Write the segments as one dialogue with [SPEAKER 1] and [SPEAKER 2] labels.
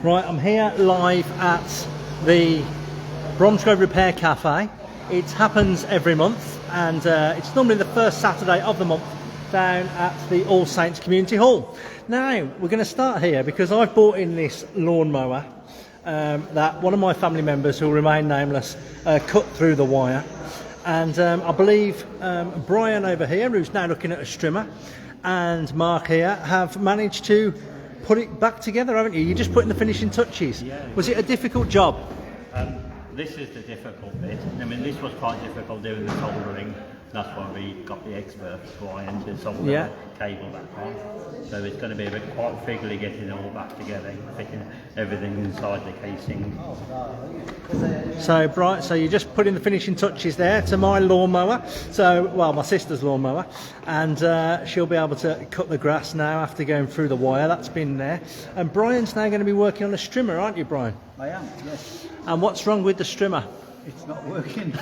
[SPEAKER 1] Right, I'm here live at the Bromsgrove Repair Cafe. It happens every month, and it's normally the first Saturday of the month down at the All Saints Community Hall. Now, we're going to start here because I've bought in this lawnmower that one of my family members, who will remain nameless, cut through the wire. And I believe Brian over here, who's now looking at a strimmer, and Mark here have managed to put it back together, haven't you? You're just putting the finishing touches.
[SPEAKER 2] Yeah.
[SPEAKER 1] Was it a difficult job?
[SPEAKER 2] This is the difficult bit. I mean, this was quite difficult doing the soldering. That's why we got the expert Brian to solder the cable back on. So it's going to be a bit quite fiddly getting it all back together, fitting everything inside the casing.
[SPEAKER 1] So Brian, so you're just putting the finishing touches there to my lawnmower. So, well, my sister's lawnmower, and she'll be able to cut the grass now after going through the wire. That's been there. And Brian's now going to be working on a strimmer, aren't you, Brian?
[SPEAKER 3] I am, yes.
[SPEAKER 1] And what's wrong with the strimmer?
[SPEAKER 3] It's not working.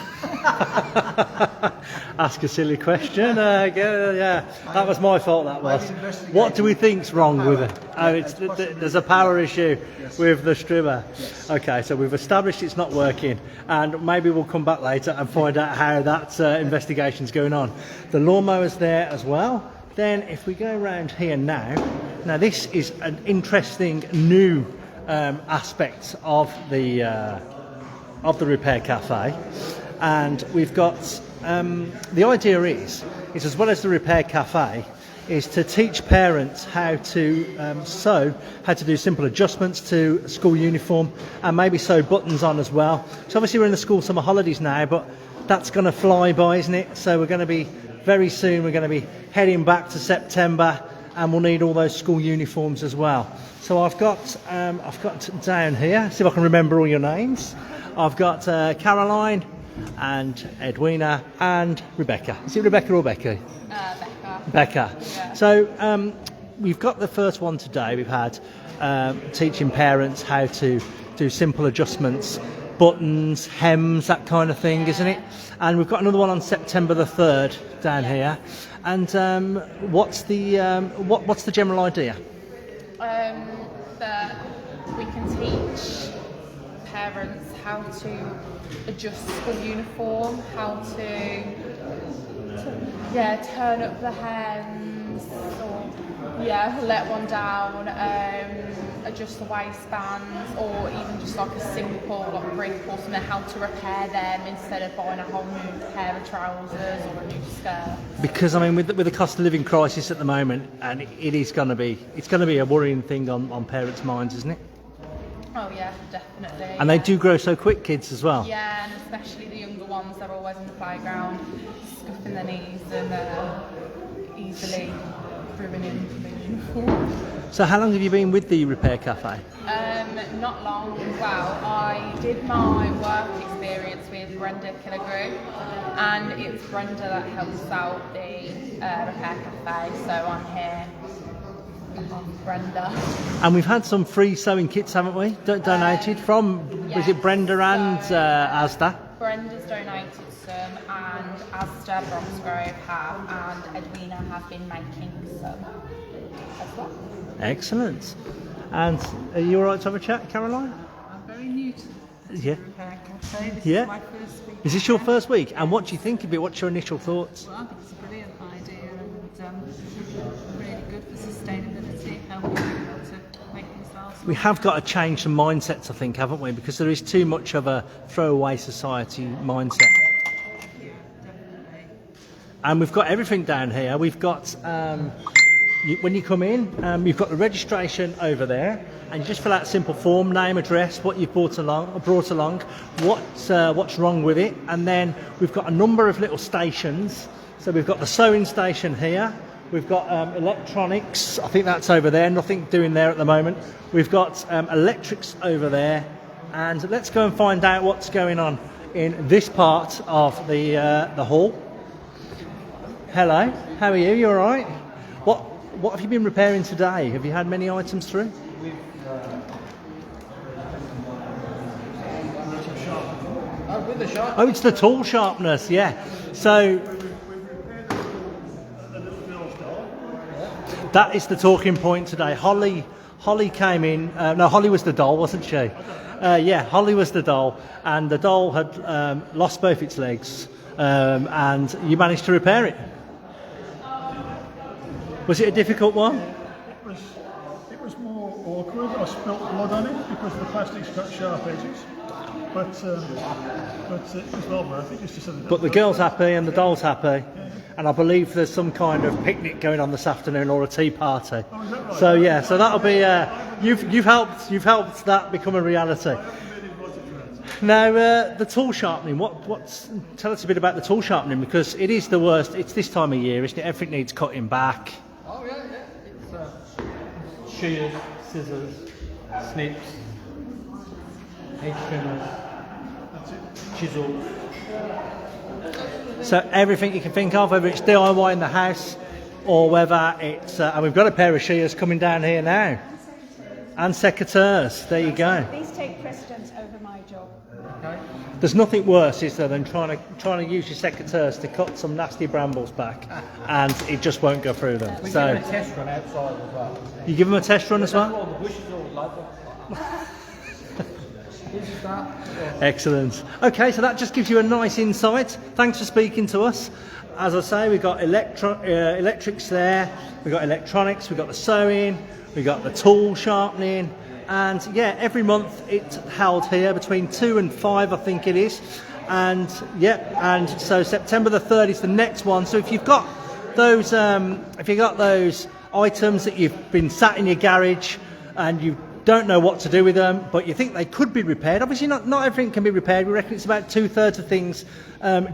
[SPEAKER 1] Ask a silly question. Yeah, that was my fault. That was. What do we think's wrong with it? Oh, there's a power issue with the strimmer.
[SPEAKER 3] Yes.
[SPEAKER 1] Okay, so we've established it's not working, and maybe we'll come back later and find out how that investigation's going on. The lawnmower's there as well. Then, if we go around here now this is an interesting new aspect of the Repair Cafe, and we've got the idea is as well as the Repair Cafe is to teach parents how to sew, how to do simple adjustments to school uniform, and maybe sew buttons on as well. So obviously we're in the school summer holidays now, but that's going to fly by, isn't it? So we're going to be very soon, we're going to be heading back to September, and we'll need all those school uniforms as well. So I've got down here, see if I can remember all your names. I've got Caroline and Edwina and Rebecca. Is it Rebecca or Becky?
[SPEAKER 4] Becca.
[SPEAKER 1] Becca.
[SPEAKER 4] Yeah.
[SPEAKER 1] So we've got the first one today. We've had teaching parents how to do simple adjustments, buttons, hems, that kind of thing, isn't it? And we've got another one on September the 3rd down here. And what's the general idea?
[SPEAKER 4] That we can teach parents how to adjust school uniform, how to turn up the hems, or let one down, adjust the waistbands, or even just like a simple rip or something, how to repair them instead of buying a whole new pair of trousers or a new skirt.
[SPEAKER 1] Because I mean, with the cost of living crisis at the moment, and it's going to be a worrying thing on parents' minds, isn't it?
[SPEAKER 4] Oh yeah, definitely.
[SPEAKER 1] And they do grow so quick, kids as well.
[SPEAKER 4] Yeah, and especially the younger ones, they're always in the playground, scuffing their knees and easily ruining the uniform.
[SPEAKER 1] So how long have you been with the Repair Cafe?
[SPEAKER 4] Not long. Well, I did my work experience with Brenda Killigrew, and it's Brenda that helps out the Repair Cafe, so I'm here on Brenda.
[SPEAKER 1] And we've had some free sewing kits, haven't we? Donated from, was it Brenda and Asda?
[SPEAKER 4] Brenda's donated some, and Asda, Bromsgrove have, and Edwina have been making some as well.
[SPEAKER 1] Excellent. And are you all right to have a chat, Caroline?
[SPEAKER 5] I'm very new to the Repair Cafe. This is my first week.
[SPEAKER 1] Is this your first week? And what do you think of it? What's your initial thoughts?
[SPEAKER 5] Well, I think it's a brilliant idea and really good for sustainability, helping people to make themselves.
[SPEAKER 1] We have got to change some mindsets, I think, haven't we? Because there is too much of a throwaway society mindset.
[SPEAKER 5] Yeah, definitely.
[SPEAKER 1] And we've got everything down here. We've got, when you come in, you've got the registration over there, and you just fill out a simple form, name, address, what you've brought along, what's wrong with it, and then we've got a number of little stations. So we've got the sewing station here, we've got electronics, I think that's over there, nothing doing there at the moment. We've got electrics over there, and let's go and find out what's going on in this part of the hall. Hello, how are you? You all right? What have you been repairing today? Have you had many items through?
[SPEAKER 3] With the sharp.
[SPEAKER 1] Oh, it's the tool sharpness, yeah. So that is the talking point today. Holly Holly came in. No, Holly was the doll, wasn't she? Yeah, Holly was the doll, and the doll had lost both its legs, and you managed to repair it. Was it a difficult one?
[SPEAKER 6] It was more awkward. I spilt blood on it because the plastic's got sharp edges. But it was well worth it just to set it up.
[SPEAKER 1] But the girl's happy and the doll's happy, and I believe there's some kind of picnic going on this afternoon or a tea party.
[SPEAKER 6] Oh, is that right?
[SPEAKER 1] So yeah, so that'll be you've helped that become a reality. Now the tool sharpening. Tell us a bit about the tool sharpening, because it is the worst. It's this time of year, isn't it? Everything needs cutting back.
[SPEAKER 3] Oh yeah. It's
[SPEAKER 1] Shears, scissors, snips, edge trimmers, chisels. So everything you can think of, whether it's DIY in the house or whether it's... and we've got a pair of shears coming down here now. And secateurs, there you go.
[SPEAKER 7] These take precedence over my job.
[SPEAKER 1] There's nothing worse, is there, than trying to use your secateurs to cut some nasty brambles back, and it just won't go through them.
[SPEAKER 3] We
[SPEAKER 1] So
[SPEAKER 3] give it a test run outside as well.
[SPEAKER 1] you give them a test run as well?
[SPEAKER 3] All the bushes all like that. This is that.
[SPEAKER 1] Excellent. Okay, so that just gives you a nice insight. Thanks for speaking to us. As I say, we've got electrics there, we've got electronics, we've got the sewing, we've got the tool sharpening, and yeah, every month it's held here between 2 and 5, I think it is. And yeah, and so September the 3rd is the next one. So if you've got those items that you've been sat in your garage and you don't know what to do with them, but you think they could be repaired. Obviously not everything can be repaired. We reckon it's about 2/3 of things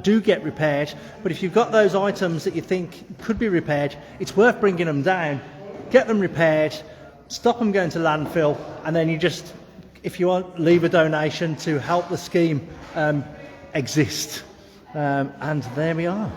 [SPEAKER 1] do get repaired. But if you've got those items that you think could be repaired, it's worth bringing them down, get them repaired, stop them going to landfill, and then you just, if you want, leave a donation to help the scheme exist. And there we are.